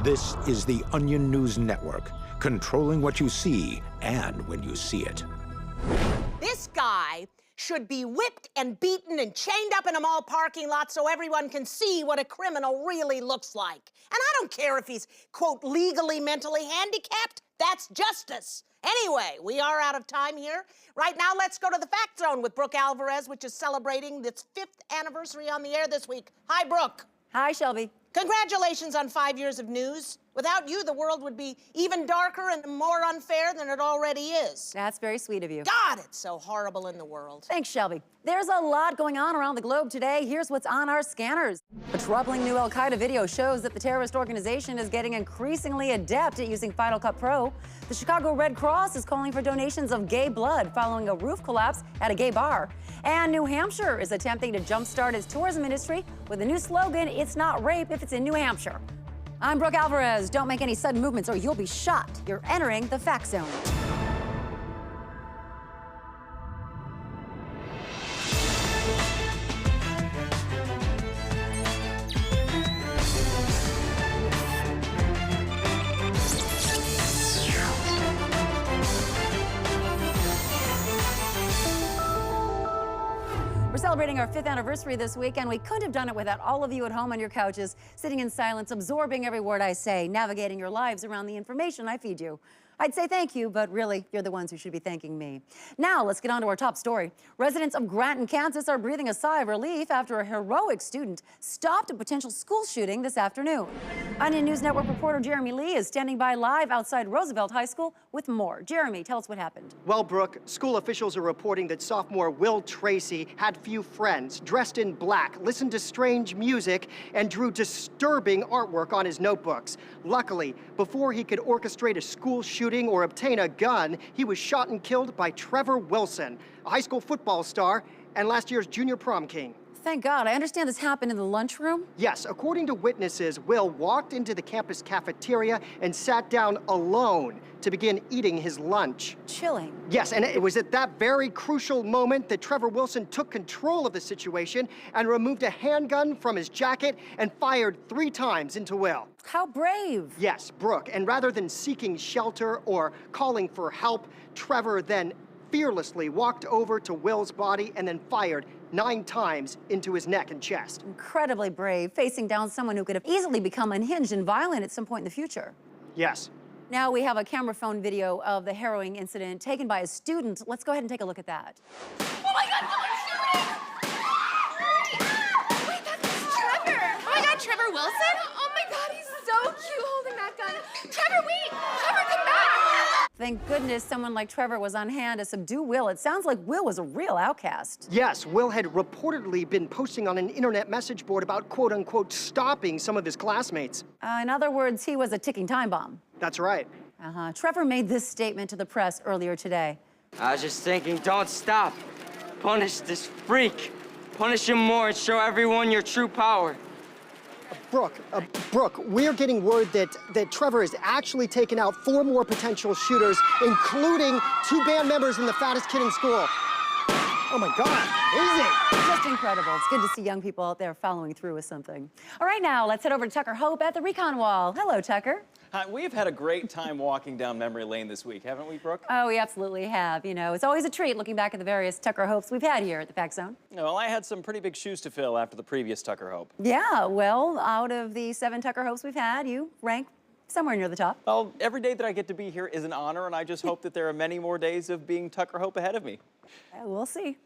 This is the Onion News Network, controlling what you see and when you see it. This guy should be whipped and beaten and chained up in a mall parking lot so everyone can see what a criminal really looks like. And I don't care if he's, quote, legally mentally handicapped. That's justice. Anyway, we are out of time here. Right now, let's go to the Fact Zone with Brooke Alvarez, which is celebrating its 5th anniversary on the air this week. Hi, Brooke. Hi, Shelby. Congratulations on 5 years of news. Without you, the world would be even darker and more unfair than it already is. That's very sweet of you. God, it's so horrible in the world. Thanks, Shelby. There's a lot going on around the globe today. Here's what's on our scanners. A troubling new Al-Qaeda video shows that the terrorist organization is getting increasingly adept at using Final Cut Pro. The Chicago Red Cross is calling for donations of gay blood following a roof collapse at a gay bar. And New Hampshire is attempting to jumpstart its tourism industry with a new slogan, "It's not rape if it's in New Hampshire." I'm Brooke Alvarez. Don't make any sudden movements or you'll be shot. You're entering the Fact Zone. We're celebrating our 5th anniversary this week, and we couldn't have done it without all of you at home on your couches, sitting in silence, absorbing every word I say, navigating your lives around the information I feed you. I'd say thank you, but really, you're the ones who should be thanking me. Now, let's get on to our top story. Residents of Granton, Kansas are breathing a sigh of relief after a heroic student stopped a potential school shooting this afternoon. Onion News Network reporter Jeremy Lee is standing by live outside Roosevelt High School with more. Jeremy, tell us what happened. Well, Brooke, school officials are reporting that sophomore Will Tracy had few friends, dressed in black, listened to strange music, and drew disturbing artwork on his notebooks. Luckily, before he could orchestrate a school shooting or obtain a gun, he was shot and killed by Trevor Wilson, a high school football star and last year's junior prom king. Thank God. I understand this happened in the lunchroom. Yes, according to witnesses, Will walked into the campus cafeteria and sat down alone to begin eating his lunch. Chilling. Yes, and it was at that very crucial moment that Trevor Wilson took control of the situation and removed a handgun from his jacket and fired 3 times into Will. How brave. Yes, Brooke, and rather than seeking shelter or calling for help, Trevor then fearlessly walked over to Will's body and then fired 9 times into his neck and chest. Incredibly brave, facing down someone who could have easily become unhinged and violent at some point in the future. Yes. Now we have a camera phone video of the harrowing incident taken by a student. Let's go ahead and take a look at that. Oh my God, someone's shooting! Wait, that's Trevor! Oh my God, Trevor Wilson? Oh my God, he's so cute holding that gun. Trevor, wait! Trevor, come back! Thank goodness someone like Trevor was on hand to subdue Will. It sounds like Will was a real outcast. Yes, Will had reportedly been posting on an internet message board about quote-unquote stopping some of his classmates. In other words, he was a ticking time bomb. That's right. Trevor made this statement to the press earlier today. I was just thinking, don't stop. Punish this freak. Punish him more and show everyone your true power. Brooke, we're getting word that Trevor has actually taken out 4 more potential shooters, including 2 band members and the fattest kid in school. Oh my God, amazing. Just incredible. It's good to see young people out there following through with something. All right, now let's head over to Tucker Hope at the Recon Wall. Hello, Tucker. Hi, we've had a great time walking down memory lane this week, haven't we, Brooke? Oh, we absolutely have. You know, it's always a treat looking back at the various Tucker Hopes we've had here at the Fact Zone. Well, I had some pretty big shoes to fill after the previous Tucker Hope. Yeah, well, out of the 7 Tucker Hopes we've had, you rank somewhere near the top. Well, every day that I get to be here is an honor, and I just hope that there are many more days of being Tucker Hope ahead of me. We'll see.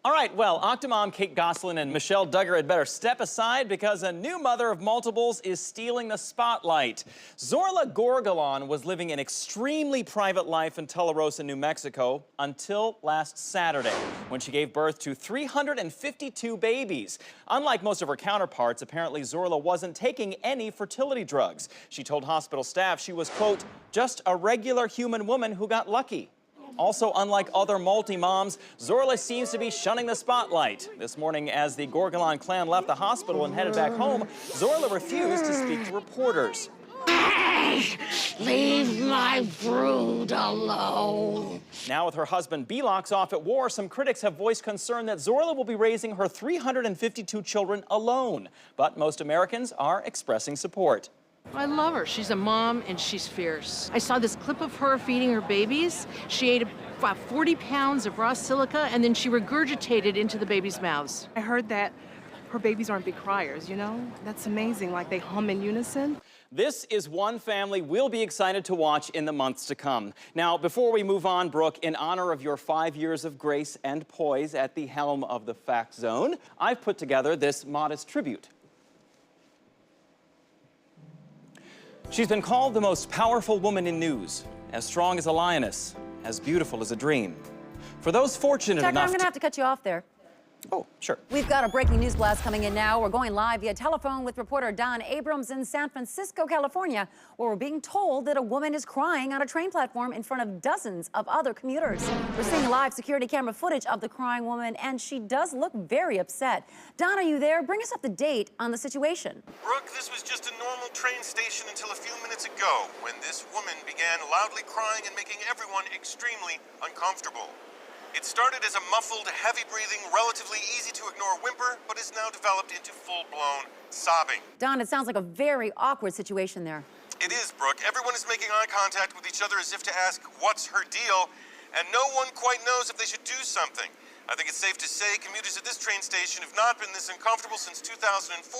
All right, well, Octomom Kate Gosselin and Michelle Duggar had better step aside because a new mother of multiples is stealing the spotlight. Zorla Gorgalon was living an extremely private life in Tularosa, New Mexico, until last Saturday, when she gave birth to 352 babies. Unlike most of her counterparts, apparently Zorla wasn't taking any fertility drugs. She told hospital staff she was, quote, just a regular human woman who got lucky. Also, unlike other multi-moms, Zorla seems to be shunning the spotlight. This morning, as the Gorgalon clan left the hospital and headed back home, Zorla refused to speak to reporters. Leave my brood alone. Now with her husband Belox off at war, some critics have voiced concern that Zorla will be raising her 352 children alone. But most Americans are expressing support. I love her. She's a mom and she's fierce. I saw this clip of her feeding her babies. She ate about 40 pounds of raw silica and then she regurgitated into the babies' mouths. I heard that her babies aren't big criers, you know? That's amazing, like they hum in unison. This is one family we'll be excited to watch in the months to come. Now, before we move on, Brooke, in honor of your 5 years of grace and poise at the helm of the Fact Zone, I've put together this modest tribute. She's been called the most powerful woman in news, as strong as a lioness, as beautiful as a dream. For those fortunate Tucker, enough I'm gonna have to cut you off there. Oh, sure. We've got a breaking news blast coming in now. We're going live via telephone with reporter Don Abrams in San Francisco, California, where we're being told that a woman is crying on a train platform in front of dozens of other commuters. We're seeing live security camera footage of the crying woman, and she does look very upset. Don, are you there? Bring us up to date on the situation. Brooke, this was just a normal train station until a few minutes ago, when this woman began loudly crying and making everyone extremely uncomfortable. It started as a muffled, heavy-breathing, relatively easy-to-ignore whimper, but has now developed into full-blown sobbing. Don, it sounds like a very awkward situation there. It is, Brooke. Everyone is making eye contact with each other as if to ask, what's her deal? And no one quite knows if they should do something. I think it's safe to say commuters at this train station have not been this uncomfortable since 2004,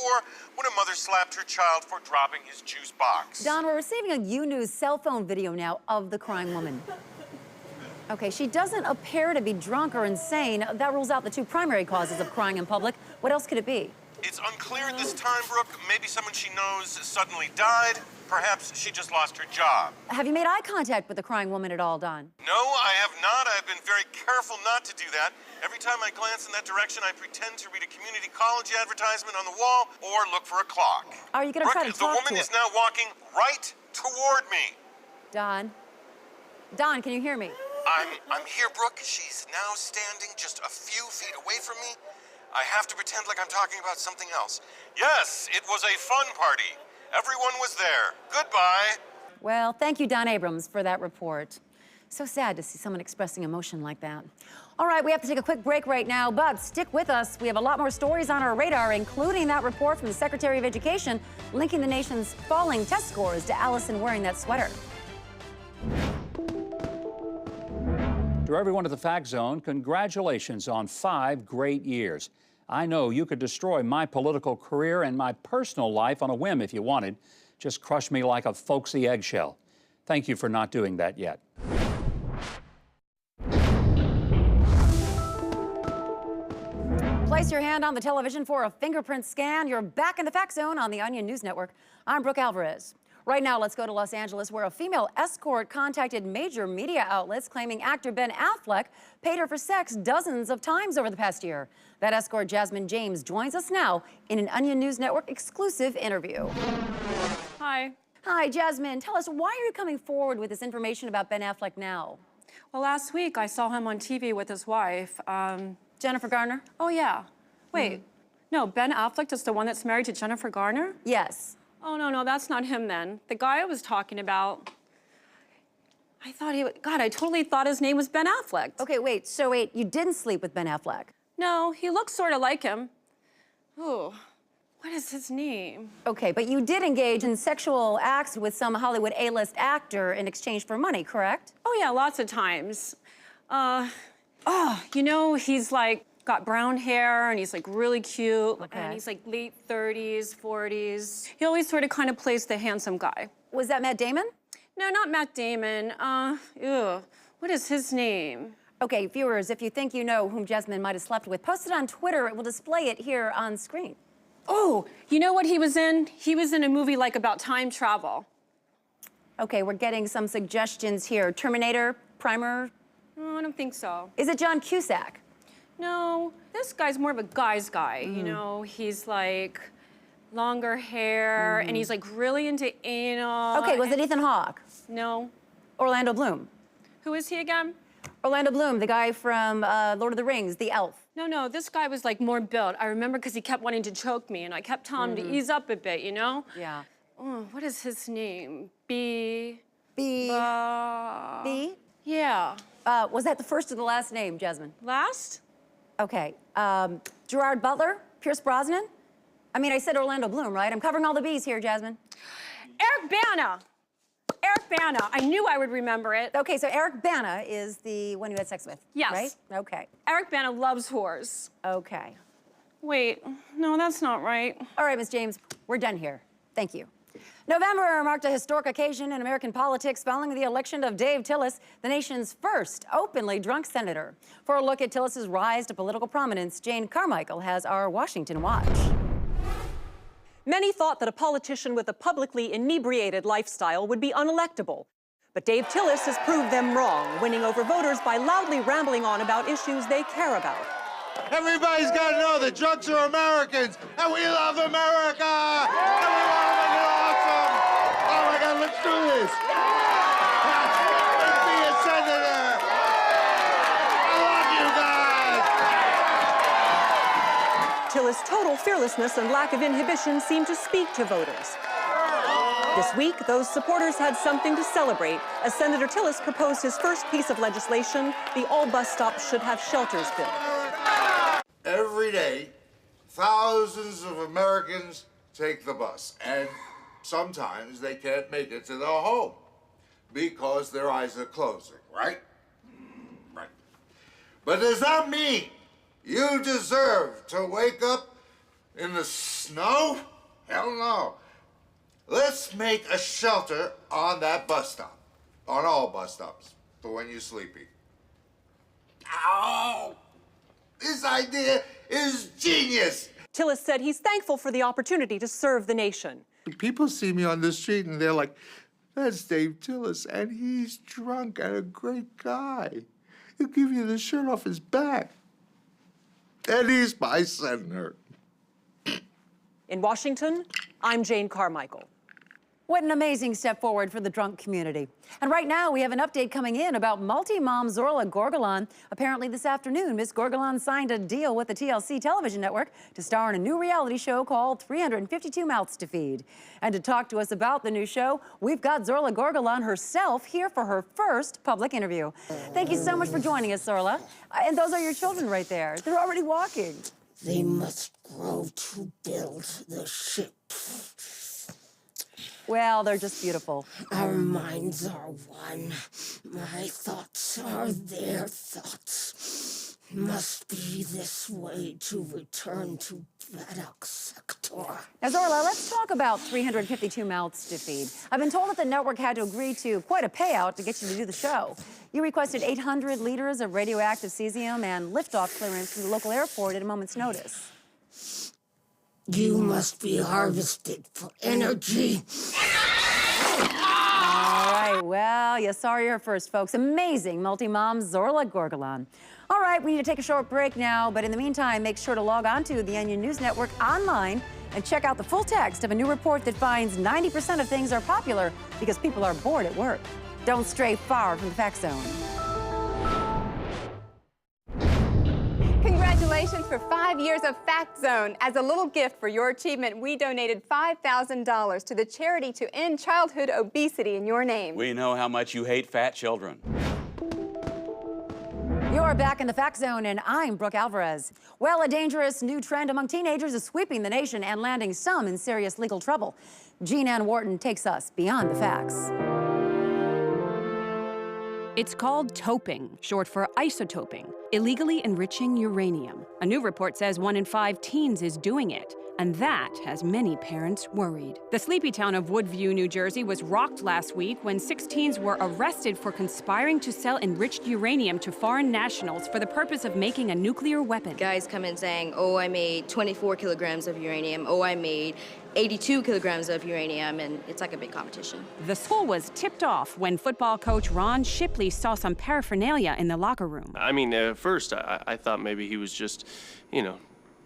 when a mother slapped her child for dropping his juice box. Don, we're receiving a U-News cell phone video now of the crying woman. Okay, she doesn't appear to be drunk or insane. That rules out the two primary causes of crying in public. What else could it be? It's unclear at this time, Brooke. Maybe someone she knows suddenly died. Perhaps she just lost her job. Have you made eye contact with the crying woman at all, Don? No, I have not. I've been very careful not to do that. Every time I glance in that direction, I pretend to read a community college advertisement on the wall or look for a clock. Are you gonna try to talk the woman to is her? now walking right toward me. Don? Don, can you hear me? I'm here, Brooke. She's now standing just a few feet away from me. I have to pretend like I'm talking about something else. Yes, it was a fun party. Everyone was there. Goodbye. Well, thank you, Don Abrams, for that report. So sad to see someone expressing emotion like that. All right, we have to take a quick break right now, but stick with us. We have a lot more stories on our radar, including that report from the Secretary of Education linking the nation's falling test scores to Allison wearing that sweater. To everyone at the Fact Zone, congratulations on 5 great years. I know you could destroy my political career and my personal life on a whim if you wanted. Just crush me like a folksy eggshell. Thank you for not doing that yet. Place your hand on the television for a fingerprint scan. You're back in the Fact Zone on the Onion News Network. I'm Brooke Alvarez. Right now, let's go to Los Angeles, where a female escort contacted major media outlets claiming actor Ben Affleck paid her for sex dozens of times over the past year. That escort, Jasmine James, joins us now in an Onion News Network exclusive interview. Hi. Hi, Jasmine. Tell us, why are you coming forward with this information about Ben Affleck now? Well, last week I saw him on TV with his wife. Jennifer Garner? Oh, yeah. Wait, no, Ben Affleck is the one that's married to Jennifer Garner? Yes. Oh, no, that's not him then. The guy I was talking about, I thought God, I totally thought his name was Ben Affleck. Okay, wait, you didn't sleep with Ben Affleck? No, he looks sort of like him. Oh, what is his name? Okay, but you did engage in sexual acts with some Hollywood A-list actor in exchange for money, correct? Oh, yeah, lots of times. You know, he's like, got brown hair, and he's like really cute, and he's like late 30s, 40s. He always sort of kind of plays the handsome guy. Was that Matt Damon? No, not Matt Damon. What is his name? Okay, viewers, if you think you know whom Jasmine might have slept with, post it on Twitter. It will display it here on screen. Oh, you know what he was in? He was in a movie like about time travel. Okay, we're getting some suggestions here. Terminator, Primer? Oh, I don't think so. Is it John Cusack? No, this guy's more of a guy's guy, you know? He's like longer hair, and he's like really into anal. Okay, was it Ethan Hawke? No. Orlando Bloom? Who is he again? Orlando Bloom, the guy from Lord of the Rings, the elf. No, this guy was like more built. I remember because he kept wanting to choke me, and I kept telling him to ease up a bit, you know? Yeah. Oh, what is his name? B? B? Yeah. Was that the first or the last name, Jasmine? Last? Okay. Gerard Butler? Pierce Brosnan? I mean, I said Orlando Bloom, right? I'm covering all the B's here, Jasmine. Eric Bana. Eric Bana. I knew I would remember it. Okay, so Eric Bana is the one you had sex with, Yes. right? Okay. Eric Bana loves whores. Okay. Wait, no, that's not right. All right, Miss James, we're done here. Thank you. November marked a historic occasion in American politics following the election of Dave Tillis, the nation's first openly drunk senator. For a look at Tillis's rise to political prominence, Jane Carmichael has our Washington Watch. Many thought that a politician with a publicly inebriated lifestyle would be unelectable. But Dave Tillis has proved them wrong, winning over voters by loudly rambling on about issues they care about. Everybody's got to know that drunks are Americans, and we love America! And we want to make it awesome! Oh my God, let's do this! Let's be a senator! I love you guys! Tillis' total fearlessness and lack of inhibition seemed to speak to voters. This week, those supporters had something to celebrate as Senator Tillis proposed his first piece of legislation, the All Bus Stops Should Have Shelters bill. Every day, thousands of Americans take the bus, and sometimes they can't make it to their home because their eyes are closing, right? Right. But does that mean you deserve to wake up in the snow? Hell no. Let's make a shelter on that bus stop, on all bus stops, for when you're sleepy. Ow! This idea is genius. Tillis said he's thankful for the opportunity to serve the nation. People see me on the street and they're like, that's Dave Tillis, and he's drunk and a great guy. He'll give you the shirt off his back. And he's my senator. In Washington, I'm Jane Carmichael. What an amazing step forward for the drunk community. And right now, we have an update coming in about multi-mom Zorla Gorgalan. Apparently this afternoon, Miss Gorgalan signed a deal with the TLC television network to star in a new reality show called 352 Mouths to Feed. And to talk to us about the new show, we've got Zorla Gorgalan herself here for her first public interview. Thank you so much for joining us, Zorla. And those are your children right there. They're already walking. They must grow to build the ship. Well, they're just beautiful. Our minds are one. My thoughts are their thoughts. Must be this way to return to Baddock Sector. Now, Zorla, let's talk about 352 Mouths to Feed. I've been told that the network had to agree to quite a payout to get you to do the show. You requested 800 liters of radioactive cesium and liftoff clearance from the local airport at a moment's notice. You must be harvested for energy. All right, well, you saw her first, folks. Amazing multi-mom Zorla Gorgalan. All right, we need to take a short break now, but in the meantime, make sure to log on to the Onion News Network online and check out the full text of a new report that finds 90% of things are popular because people are bored at work. Don't stray far from the Fact Zone. Congratulations for 5 years of Fact Zone. As a little gift for your achievement, we donated $5,000 to the charity to end childhood obesity in your name. We know how much you hate fat children. You're back in the Fact Zone, and I'm Brooke Alvarez. Well, a dangerous new trend among teenagers is sweeping the nation and landing some in serious legal trouble. Jean Ann Wharton takes us beyond the facts. It's called toping, short for isotoping, illegally enriching uranium. A new report says 1 in 5 teens is doing it, and that has many parents worried. The sleepy town of Woodview, New Jersey was rocked last week when 6 teens were arrested for conspiring to sell enriched uranium to foreign nationals for the purpose of making a nuclear weapon. Guys come in saying, oh, I made 24 kilograms of uranium, oh, I made 82 kilograms of uranium, and it's like a big competition. The school was tipped off when football coach Ron Shipley saw some paraphernalia in the locker room. I mean, at first, I thought maybe he was just, you know,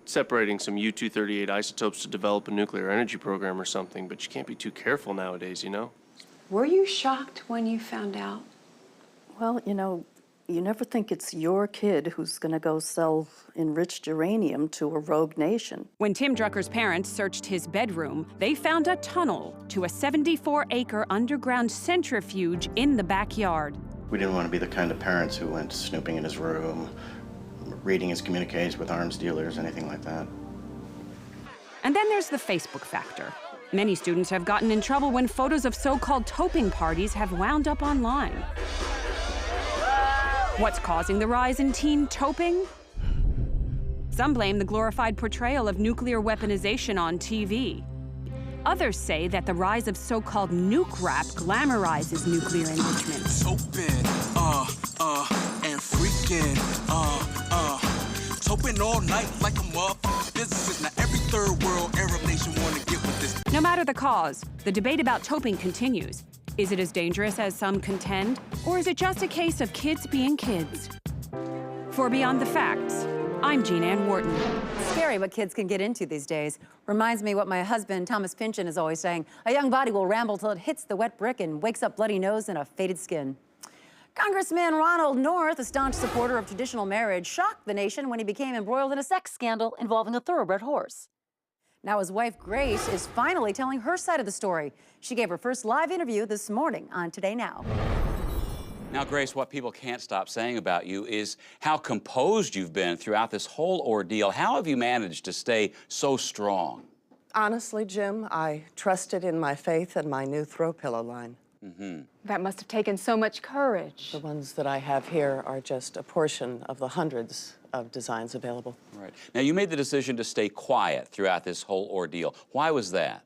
separating some U-238 isotopes to develop a nuclear energy program or something, but you can't be too careful nowadays, you know? Were you shocked when you found out? Well, you know, You never think it's your kid who's going to go sell enriched uranium to a rogue nation. When Tim Drucker's parents searched his bedroom, they found a tunnel to a 74-acre underground centrifuge in the backyard. We didn't want to be the kind of parents who went snooping in his room, reading his communiques with arms dealers, anything like that. And then there's the Facebook factor. Many students have gotten in trouble when photos of so-called toping parties have wound up online. What's causing the rise in teen toping? Some blame the glorified portrayal of nuclear weaponization on TV. Others say that the rise of so-called nuke rap glamorizes nuclear enrichment. Toping, and freaking, toping all night like a motherfucking physicist. Now every third world Arab nation wanna get with this. No matter the cause, the debate about toping continues. Is it as dangerous as some contend, or is it just a case of kids being kids? For Beyond the Facts, I'm Jean Ann Wharton. Scary what kids can get into these days. Reminds me what my husband, Thomas Pynchon, is always saying. A young body will ramble till it hits the wet brick and wakes up bloody nose and a faded skin. Congressman Ronald North, a staunch supporter of traditional marriage, shocked the nation when he became embroiled in a sex scandal involving a thoroughbred horse. Now his wife, Grace, is finally telling her side of the story. She gave her first live interview this morning on Today Now. Now, Grace, what people can't stop saying about you is how composed you've been throughout this whole ordeal. How have you managed to stay so strong? Honestly, Jim, I trusted in my faith and my new throw pillow line. That must have taken so much courage. The ones that I have here are just a portion of the hundreds of designs available. Right. Now, you made the decision to stay quiet throughout this whole ordeal. Why was that?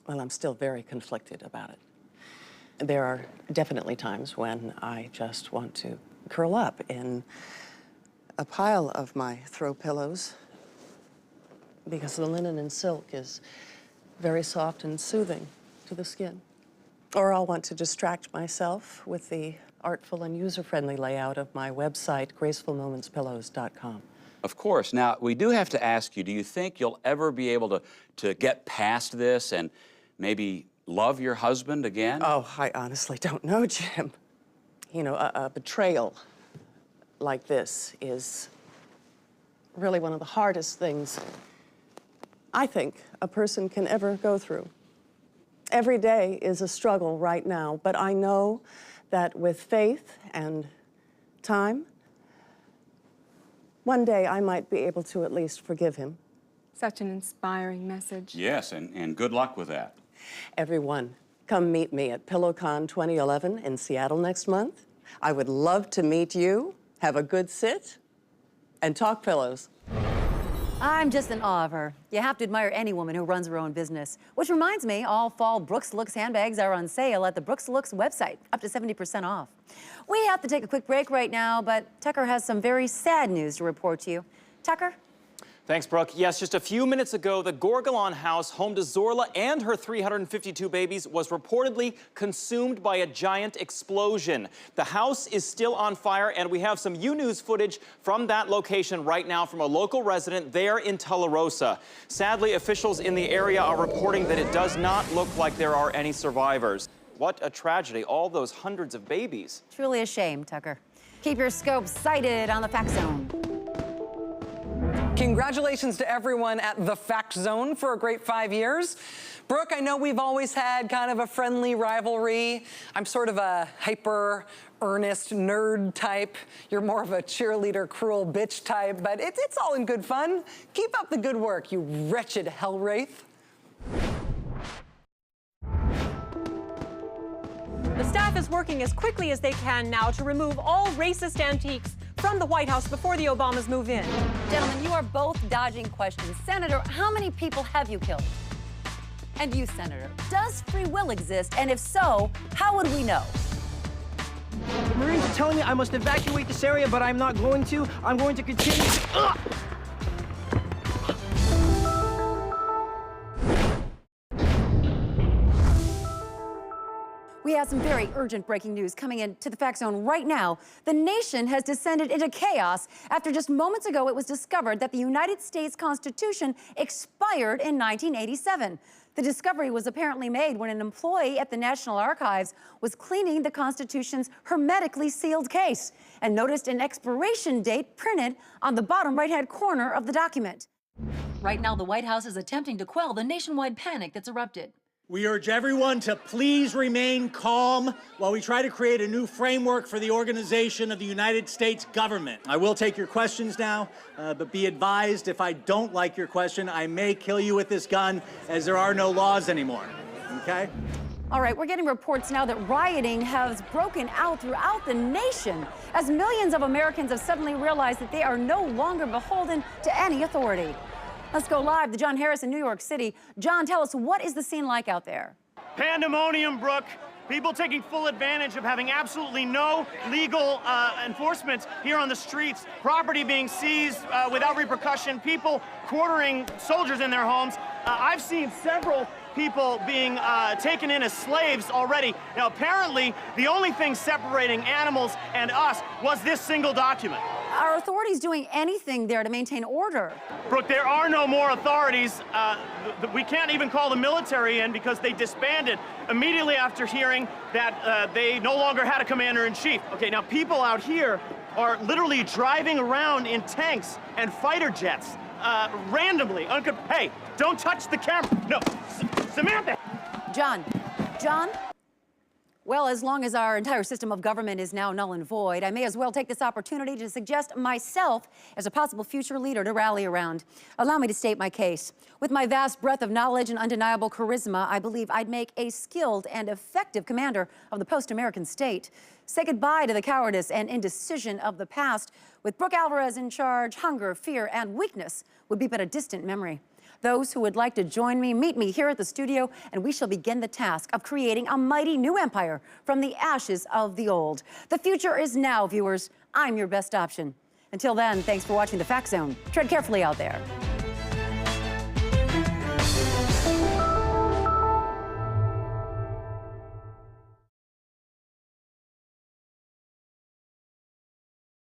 Well, I'm still very conflicted about it. There are definitely times when I just want to curl up in a pile of my throw pillows because the linen and silk is very soft and soothing to the skin. Or I'll want to distract myself with the artful and user-friendly layout of my website, gracefulmomentspillows.com. Of course. Now, we do have to ask you, do you think you'll ever be able to get past this and maybe love your husband again? Oh, I honestly don't know, Jim. You know, a betrayal like this is really one of the hardest things I think a person can ever go through. Every day is a struggle right now, but I know that with faith and time, one day I might be able to at least forgive him. Such an inspiring message. Yes, and good luck with that. Everyone, come meet me at PillowCon 2011 in Seattle next month. I would love to meet you, have a good sit, and talk pillows. I'm just in awe of her. You have to admire any woman who runs her own business. Which reminds me, all fall Brooks Looks handbags are on sale at the Brooks Looks website, up to 70% off. We have to take a quick break right now, but Tucker has some very sad news to report to you. Tucker? Thanks, Brooke. Yes, just a few minutes ago, the Gorgalon house, home to Zorla and her 352 babies, was reportedly consumed by a giant explosion. The house is still on fire, and we have some U-News footage from that location right now from a local resident there in Tularosa. Sadly, officials in the area are reporting that it does not look like there are any survivors. What a tragedy, all those hundreds of babies. Truly a shame, Tucker. Keep your scope sighted on the Fact Zone. Congratulations to everyone at the Fact Zone for a great 5 years. Brooke, I know we've always had kind of a friendly rivalry. I'm sort of a hyper, earnest nerd type. You're more of a cheerleader, cruel bitch type, but it's all in good fun. Keep up the good work, you wretched hellwraith. The staff is working as quickly as they can now to remove all racist antiques from the White House before the Obamas move in. Gentlemen, you are both dodging questions. Senator, how many people have you killed? And you, Senator, does free will exist? And if so, how would we know? Marines are telling me I must evacuate this area, but I'm not going to. I'm going to continue. Ugh! We have some very urgent breaking news coming into the Fact Zone right now. The nation has descended into chaos after just moments ago it was discovered that the United States Constitution expired in 1987. The discovery was apparently made when an employee at the National Archives was cleaning the Constitution's hermetically sealed case and noticed an expiration date printed on the bottom right-hand corner of the document. Right now, the White House is attempting to quell the nationwide panic that's erupted. We urge everyone to please remain calm while we try to create a new framework for the organization of the United States government. I will take your questions now, but be advised if I don't like your question, I may kill you with this gun, as there are no laws anymore, okay? All right, we're getting reports now that rioting has broken out throughout the nation as millions of Americans have suddenly realized that they are no longer beholden to any authority. Let's go live to John Harris in New York City. John, tell us, what is the scene like out there? Pandemonium, Brooke. People taking full advantage of having absolutely no legal enforcement here on the streets. Property being seized without repercussion. People quartering soldiers in their homes. I've seen several people being taken in as slaves already. Now, apparently, the only thing separating animals and us was this single document. Are authorities doing anything there to maintain order? Brooke, there are no more authorities. We can't even call the military in because they disbanded immediately after hearing that they no longer had a commander-in-chief. Okay, now people out here are literally driving around in tanks and fighter jets randomly. Hey, don't touch the camera. No, Samantha. John. Well, as long as our entire system of government is now null and void, I may as well take this opportunity to suggest myself as a possible future leader to rally around. Allow me to state my case. With my vast breadth of knowledge and undeniable charisma, I believe I'd make a skilled and effective commander of the post-American state. Say goodbye to the cowardice and indecision of the past. With Brooke Alvarez in charge, hunger, fear, and weakness would be but a distant memory. Those who would like to join me, meet me here at the studio, and we shall begin the task of creating a mighty new empire from the ashes of the old. The future is now, viewers. I'm your best option. Until then, thanks for watching The Fact Zone. Tread carefully out there.